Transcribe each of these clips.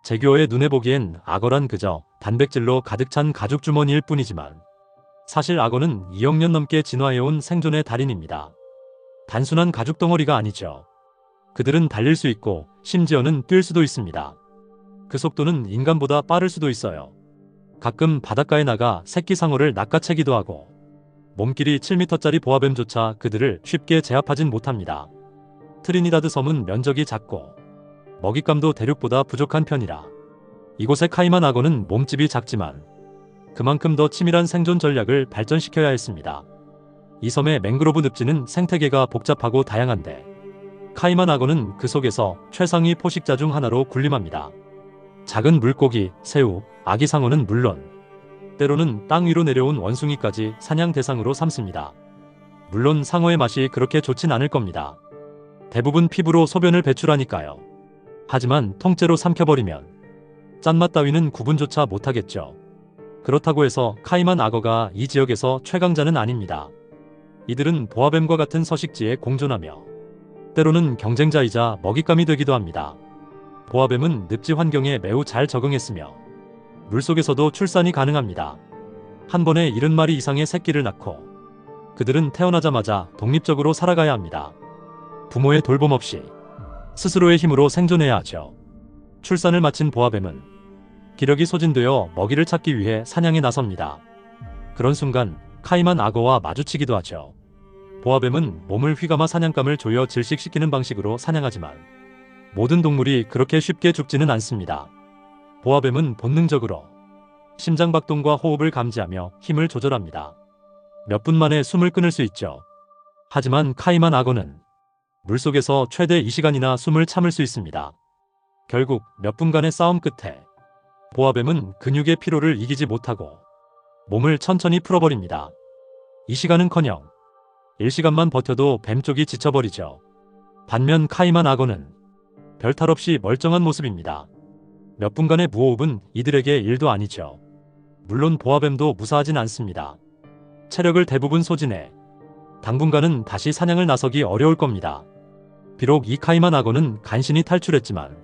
제규어의 눈에 보기엔 악어란 그저 단백질로 가득 찬 가죽 주머니일 뿐이지만 사실 악어는 2억 년 넘게 진화해온 생존의 달인입니다. 단순한 가죽 덩어리가 아니죠. 그들은 달릴 수 있고 심지어는 뛸 수도 있습니다. 그 속도는 인간보다 빠를 수도 있어요. 가끔 바닷가에 나가 새끼 상어를 낚아채기도 하고 몸길이 7m짜리 보아뱀조차 그들을 쉽게 제압하진 못합니다. 트리니다드 섬은 면적이 작고 먹잇감도 대륙보다 부족한 편이라 이곳의 카이만 악어는 몸집이 작지만 그만큼 더 치밀한 생존 전략을 발전시켜야 했습니다. 이 섬의 맹그로브 늪지는 생태계가 복잡하고 다양한데 카이만 악어는 그 속에서 최상위 포식자 중 하나로 군림합니다. 작은 물고기, 새우, 아기 상어는 물론 때로는 땅 위로 내려온 원숭이까지 사냥 대상으로 삼습니다. 물론 상어의 맛이 그렇게 좋진 않을 겁니다. 대부분 피부로 소변을 배출하니까요. 하지만 통째로 삼켜버리면 짠맛 따위는 구분조차 못하겠죠. 그렇다고 해서 카이만 악어가 이 지역에서 최강자는 아닙니다. 이들은 보아뱀과 같은 서식지에 공존하며 때로는 경쟁자이자 먹잇감이 되기도 합니다. 보아뱀은 늪지 환경에 매우 잘 적응했으며 물속에서도 출산이 가능합니다. 한 번에 70마리 이상의 새끼를 낳고 그들은 태어나자마자 독립적으로 살아가야 합니다. 부모의 돌봄 없이 스스로의 힘으로 생존해야 하죠. 출산을 마친 보아뱀은 기력이 소진되어 먹이를 찾기 위해 사냥에 나섭니다. 그런 순간 카이만 악어와 마주치기도 하죠. 보아뱀은 몸을 휘감아 사냥감을 조여 질식시키는 방식으로 사냥하지만 모든 동물이 그렇게 쉽게 죽지는 않습니다. 보아뱀은 본능적으로 심장박동과 호흡을 감지하며 힘을 조절합니다. 몇 분 만에 숨을 끊을 수 있죠. 하지만 카이만 악어는 물속에서 최대 2시간이나 숨을 참을 수 있습니다. 결국 몇 분간의 싸움 끝에 보아뱀은 근육의 피로를 이기지 못하고 몸을 천천히 풀어버립니다. 2시간은커녕 1시간만 버텨도 뱀 쪽이 지쳐버리죠. 반면 카이만 악어는 별탈 없이 멀쩡한 모습입니다. 몇 분간의 무호흡은 이들에게 일도 아니죠. 물론 보아뱀도 무사하진 않습니다. 체력을 대부분 소진해 당분간은 다시 사냥을 나서기 어려울 겁니다. 비록 이 카이만 악어는 간신히 탈출했지만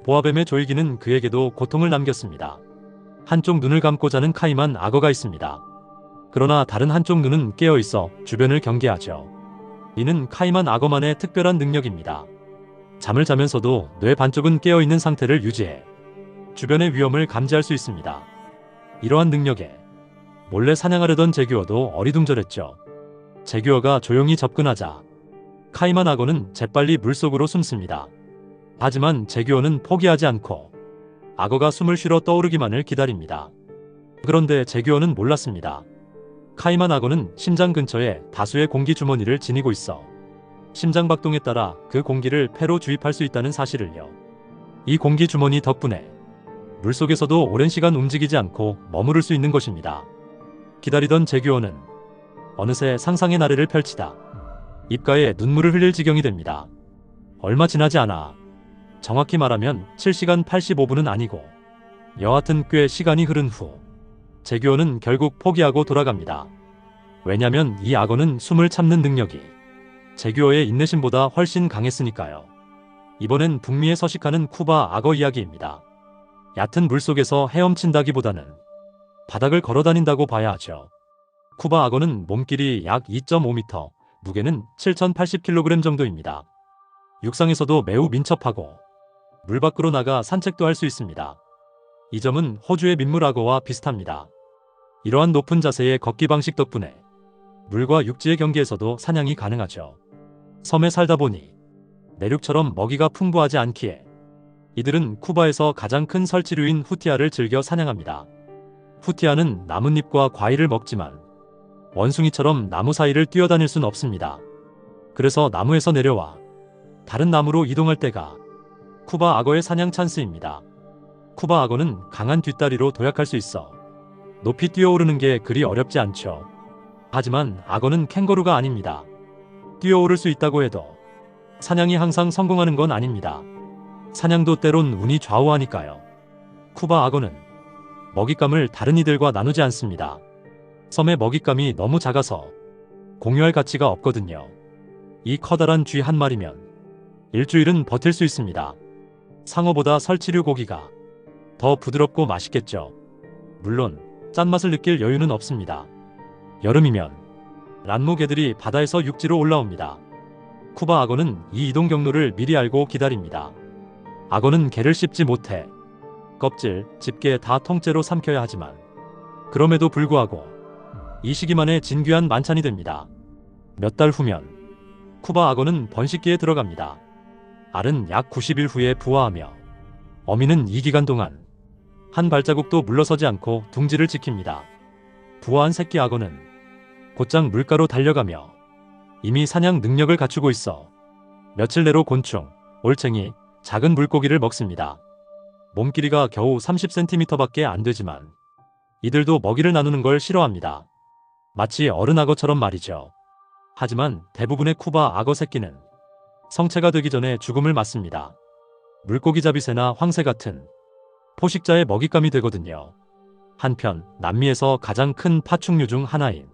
보아뱀의 조이기는 그에게도 고통을 남겼습니다. 한쪽 눈을 감고 자는 카이만 악어가 있습니다. 그러나 다른 한쪽 눈은 깨어있어 주변을 경계하죠. 이는 카이만 악어만의 특별한 능력입니다. 잠을 자면서도 뇌 반쪽은 깨어있는 상태를 유지해 주변의 위험을 감지할 수 있습니다. 이러한 능력에 몰래 사냥하려던 제규어도 어리둥절했죠. 제규어가 조용히 접근하자 카이만 악어는 재빨리 물속으로 숨습니다. 하지만 제규어는 포기하지 않고 악어가 숨을 쉬러 떠오르기만을 기다립니다. 그런데 제규어는 몰랐습니다. 카이만 악어는 심장 근처에 다수의 공기 주머니를 지니고 있어 심장박동에 따라 그 공기를 폐로 주입할 수 있다는 사실을요. 이 공기 주머니 덕분에 물속에서도 오랜 시간 움직이지 않고 머무를 수 있는 것입니다. 기다리던 제규어는 어느새 상상의 나래를 펼치다 입가에 눈물을 흘릴 지경이 됩니다. 얼마 지나지 않아 정확히 말하면 7시간 85분은 아니고 여하튼 꽤 시간이 흐른 후 제규어는 결국 포기하고 돌아갑니다. 왜냐면 이 악어는 숨을 참는 능력이 제규어의 인내심보다 훨씬 강했으니까요. 이번엔 북미에 서식하는 쿠바 악어 이야기입니다. 얕은 물속에서 헤엄친다기보다는 바닥을 걸어다닌다고 봐야 하죠. 쿠바 악어는 몸길이 약 2.5m, 무게는 7080kg 정도입니다. 육상에서도 매우 민첩하고 물 밖으로 나가 산책도 할 수 있습니다. 이 점은 호주의 민물 악어와 비슷합니다. 이러한 높은 자세의 걷기 방식 덕분에 물과 육지의 경계에서도 사냥이 가능하죠. 섬에 살다 보니 내륙처럼 먹이가 풍부하지 않기에 이들은 쿠바에서 가장 큰 설치류인 후티아를 즐겨 사냥합니다. 후티아는 나뭇잎과 과일을 먹지만 원숭이처럼 나무 사이를 뛰어다닐 순 없습니다. 그래서 나무에서 내려와 다른 나무로 이동할 때가 쿠바 악어의 사냥 찬스입니다. 쿠바 악어는 강한 뒷다리로 도약할 수 있어 높이 뛰어오르는 게 그리 어렵지 않죠. 하지만 악어는 캥거루가 아닙니다. 뛰어오를 수 있다고 해도 사냥이 항상 성공하는 건 아닙니다. 사냥도 때론 운이 좌우하니까요. 쿠바 악어는 먹잇감을 다른 이들과 나누지 않습니다. 섬의 먹잇감이 너무 작아서 공유할 가치가 없거든요. 이 커다란 쥐 한 마리면 일주일은 버틸 수 있습니다. 상어보다 설치류 고기가 더 부드럽고 맛있겠죠. 물론 짠맛을 느낄 여유는 없습니다. 여름이면 란모개들이 바다에서 육지로 올라옵니다. 쿠바 악어는 이 이동 경로를 미리 알고 기다립니다. 악어는 개를 씹지 못해 껍질, 집게 다 통째로 삼켜야 하지만 그럼에도 불구하고 이 시기만에 진귀한 만찬이 됩니다. 몇 달 후면 쿠바 악어는 번식기에 들어갑니다. 알은 약 90일 후에 부화하며 어미는 이 기간 동안 한 발자국도 물러서지 않고 둥지를 지킵니다. 부화한 새끼 악어는 곧장 물가로 달려가며 이미 사냥 능력을 갖추고 있어 며칠 내로 곤충, 올챙이, 작은 물고기를 먹습니다. 몸길이가 겨우 30cm밖에 안 되지만 이들도 먹이를 나누는 걸 싫어합니다. 마치 어른 악어처럼 말이죠. 하지만 대부분의 쿠바 악어 새끼는 성체가 되기 전에 죽음을 맞습니다. 물고기 자비새나 황새 같은 포식자의 먹잇감이 되거든요. 한편 남미에서 가장 큰 파충류 중 하나인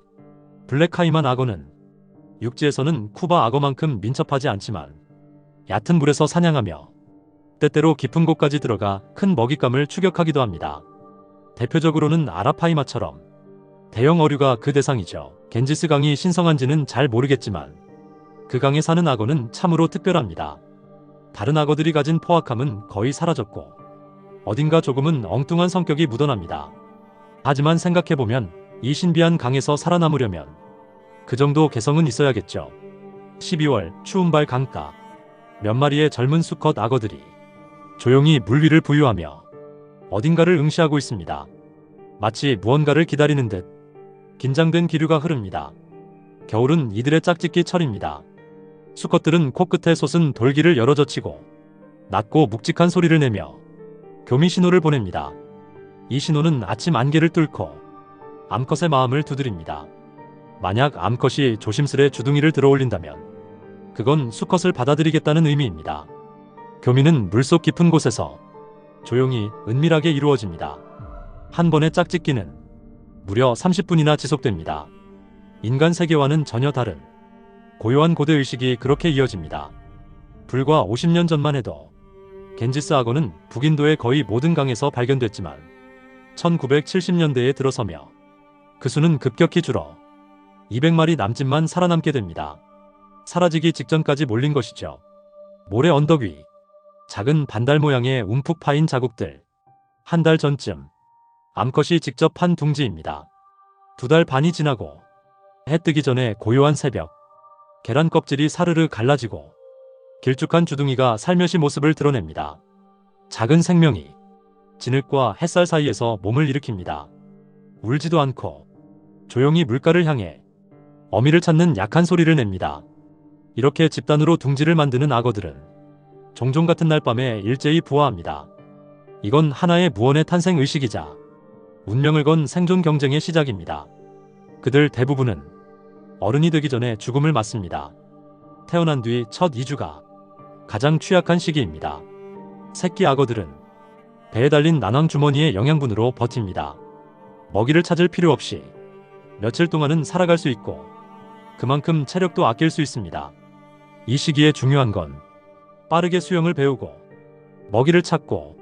블랙카이만 악어는 육지에서는 쿠바 악어만큼 민첩하지 않지만 얕은 물에서 사냥하며 때때로 깊은 곳까지 들어가 큰 먹잇감을 추격하기도 합니다. 대표적으로는 아라파이마처럼 대형 어류가 그 대상이죠. 겐지스 강이 신성한지는 잘 모르겠지만 그 강에 사는 악어는 참으로 특별합니다. 다른 악어들이 가진 포악함은 거의 사라졌고 어딘가 조금은 엉뚱한 성격이 묻어납니다. 하지만 생각해보면 이 신비한 강에서 살아남으려면 그 정도 개성은 있어야겠죠. 12월 추운발 강가, 몇 마리의 젊은 수컷 악어들이 조용히 물 위를 부유하며 어딘가를 응시하고 있습니다. 마치 무언가를 기다리는 듯 긴장된 기류가 흐릅니다. 겨울은 이들의 짝짓기 철입니다. 수컷들은 코끝에 솟은 돌기를 열어젖히고 낮고 묵직한 소리를 내며 교미 신호를 보냅니다. 이 신호는 아침 안개를 뚫고 암컷의 마음을 두드립니다. 만약 암컷이 조심스레 주둥이를 들어올린다면 그건 수컷을 받아들이겠다는 의미입니다. 교미는 물속 깊은 곳에서 조용히 은밀하게 이루어집니다. 한 번의 짝짓기는 무려 30분이나 지속됩니다. 인간 세계와는 전혀 다른 고요한 고대의식이 그렇게 이어집니다. 불과 50년 전만 해도 겐지스 악어는 북인도의 거의 모든 강에서 발견됐지만 1970년대에 들어서며 그 수는 급격히 줄어 200마리 남짓만 살아남게 됩니다. 사라지기 직전까지 몰린 것이죠. 모래 언덕 위, 작은 반달 모양의 움푹 파인 자국들. 한 달 전쯤 암컷이 직접 한 둥지입니다. 2달 반이 지나고 해 뜨기 전에 고요한 새벽, 계란 껍질이 사르르 갈라지고 길쭉한 주둥이가 살며시 모습을 드러냅니다. 작은 생명이 진흙과 햇살 사이에서 몸을 일으킵니다. 울지도 않고 조용히 물가를 향해 어미를 찾는 약한 소리를 냅니다. 이렇게 집단으로 둥지를 만드는 악어들은 종종 같은 날 밤에 일제히 부화합니다. 이건 하나의 무언의 탄생 의식이자 운명을 건 생존 경쟁의 시작입니다. 그들 대부분은 어른이 되기 전에 죽음을 맞습니다. 태어난 뒤 첫 2주가 가장 취약한 시기입니다. 새끼 악어들은 배에 달린 난황 주머니의 영양분으로 버팁니다. 먹이를 찾을 필요 없이 며칠 동안은 살아갈 수 있고 그만큼 체력도 아낄 수 있습니다. 이 시기에 중요한 건 빠르게 수영을 배우고 먹이를 찾고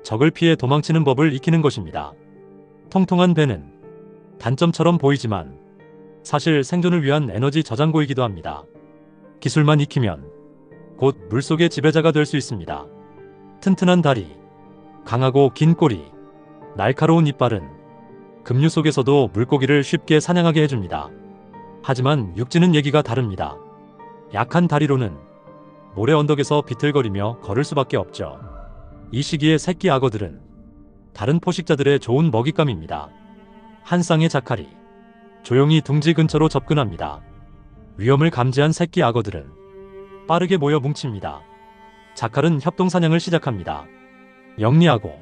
적을 피해 도망치는 법을 익히는 것입니다. 통통한 배는 단점처럼 보이지만 사실 생존을 위한 에너지 저장고이기도 합니다. 기술만 익히면 곧 물속의 지배자가 될 수 있습니다. 튼튼한 다리, 강하고 긴 꼬리, 날카로운 이빨은 급류 속에서도 물고기를 쉽게 사냥하게 해줍니다. 하지만 육지는 얘기가 다릅니다. 약한 다리로는 모래 언덕에서 비틀거리며 걸을 수밖에 없죠. 이 시기의 새끼 악어들은 다른 포식자들의 좋은 먹잇감입니다. 한 쌍의 자칼이 조용히 둥지 근처로 접근합니다. 위험을 감지한 새끼 악어들은 빠르게 모여 뭉칩니다. 자칼은 협동사냥을 시작합니다. 영리하고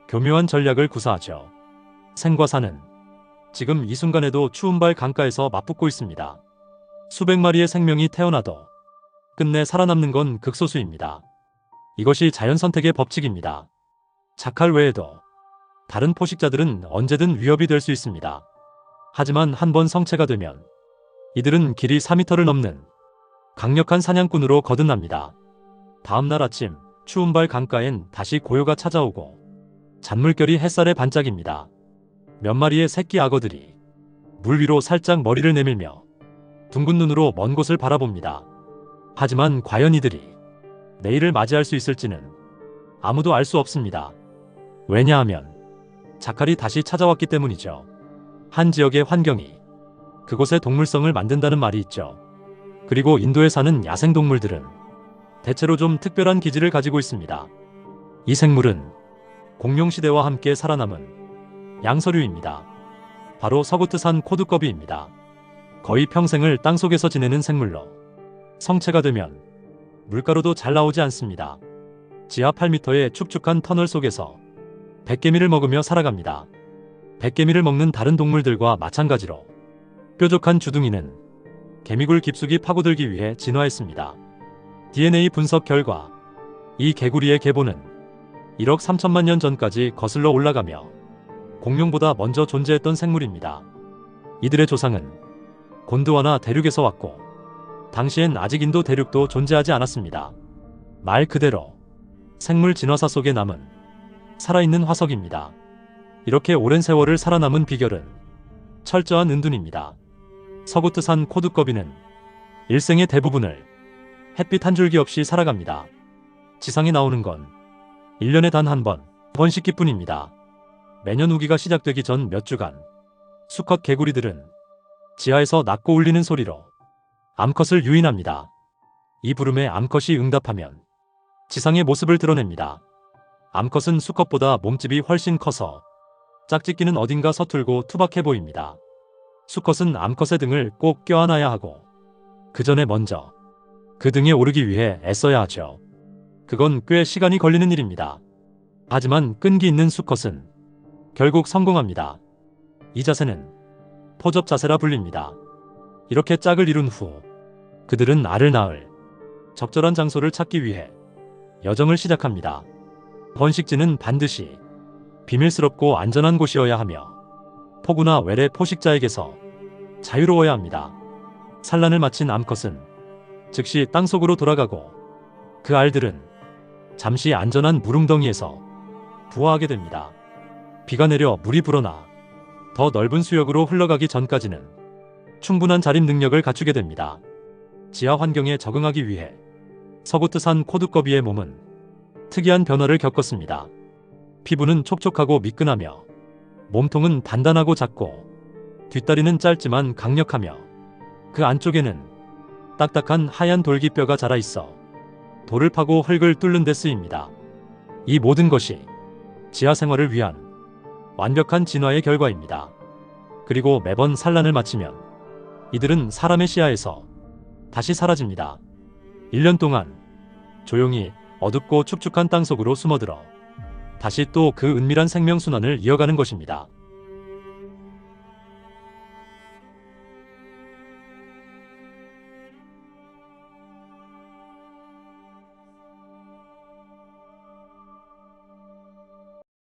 교묘한 전략을 구사하죠. 생과 사는 지금 이 순간에도 추운발 강가에서 맞붙고 있습니다. 수백 마리의 생명이 태어나도 끝내 살아남는 건 극소수입니다. 이것이 자연 선택의 법칙입니다. 자칼 외에도 다른 포식자들은 언제든 위협이 될 수 있습니다. 하지만 한 번 성체가 되면 이들은 길이 4m를 넘는 강력한 사냥꾼으로 거듭납니다. 다음 날 아침 추운발 강가엔 다시 고요가 찾아오고 잔물결이 햇살에 반짝입니다. 몇 마리의 새끼 악어들이 물 위로 살짝 머리를 내밀며 둥근 눈으로 먼 곳을 바라봅니다. 하지만 과연 이들이 내일을 맞이할 수 있을지는 아무도 알 수 없습니다. 왜냐하면 자칼이 다시 찾아왔기 때문이죠. 한 지역의 환경이 그곳의 동물성을 만든다는 말이 있죠. 그리고 인도에 사는 야생동물들은 대체로 좀 특별한 기질을 가지고 있습니다. 이 생물은 공룡시대와 함께 살아남은 양서류입니다. 바로 서구트산 코두꺼비입니다. 거의 평생을 땅속에서 지내는 생물로 성체가 되면 물가로도 잘 나오지 않습니다. 지하 8m의 축축한 터널 속에서 백개미를 먹으며 살아갑니다. 백개미를 먹는 다른 동물들과 마찬가지로 뾰족한 주둥이는 개미굴 깊숙이 파고들기 위해 진화했습니다. DNA 분석 결과 이 개구리의 계보는 1억 3천만 년 전까지 거슬러 올라가며 공룡보다 먼저 존재했던 생물입니다. 이들의 조상은 곤드와나 대륙에서 왔고 당시엔 아직 인도 대륙도 존재하지 않았습니다. 말 그대로 생물 진화사 속에 남은 살아있는 화석입니다. 이렇게 오랜 세월을 살아남은 비결은 철저한 은둔입니다. 서구트산 코두꺼비는 일생의 대부분을 햇빛 한 줄기 없이 살아갑니다. 지상에 나오는 건 1년에 단 한 번씩기뿐입니다. 매년 우기가 시작되기 전 몇 주간 수컷 개구리들은 지하에서 낮고 울리는 소리로 암컷을 유인합니다. 이 부름에 암컷이 응답하면 지상의 모습을 드러냅니다. 암컷은 수컷보다 몸집이 훨씬 커서 짝짓기는 어딘가 서툴고 투박해 보입니다. 수컷은 암컷의 등을 꼭 껴안아야 하고 그 전에 먼저 그 등에 오르기 위해 애써야 하죠. 그건 꽤 시간이 걸리는 일입니다. 하지만 끈기 있는 수컷은 결국 성공합니다. 이 자세는 포접 자세라 불립니다. 이렇게 짝을 이룬 후 그들은 알을 낳을 적절한 장소를 찾기 위해 여정을 시작합니다. 번식지는 반드시 비밀스럽고 안전한 곳이어야 하며 포구나 외래 포식자에게서 자유로워야 합니다. 산란을 마친 암컷은 즉시 땅속으로 돌아가고 그 알들은 잠시 안전한 물웅덩이에서 부화하게 됩니다. 비가 내려 물이 불어나 더 넓은 수역으로 흘러가기 전까지는 충분한 자립 능력을 갖추게 됩니다. 지하 환경에 적응하기 위해 서구트산 코두꺼비의 몸은 특이한 변화를 겪었습니다. 피부는 촉촉하고 미끈하며 몸통은 단단하고 작고 뒷다리는 짧지만 강력하며 그 안쪽에는 딱딱한 하얀 돌기뼈가 자라 있어 돌을 파고 흙을 뚫는 데 쓰입니다. 이 모든 것이 지하 생활을 위한 완벽한 진화의 결과입니다. 그리고 매번 산란을 마치면 이들은 사람의 시야에서 다시 사라집니다. 1년 동안 조용히 어둡고 축축한 땅속으로 숨어들어 다시 또 그 은밀한 생명순환을 이어가는 것입니다.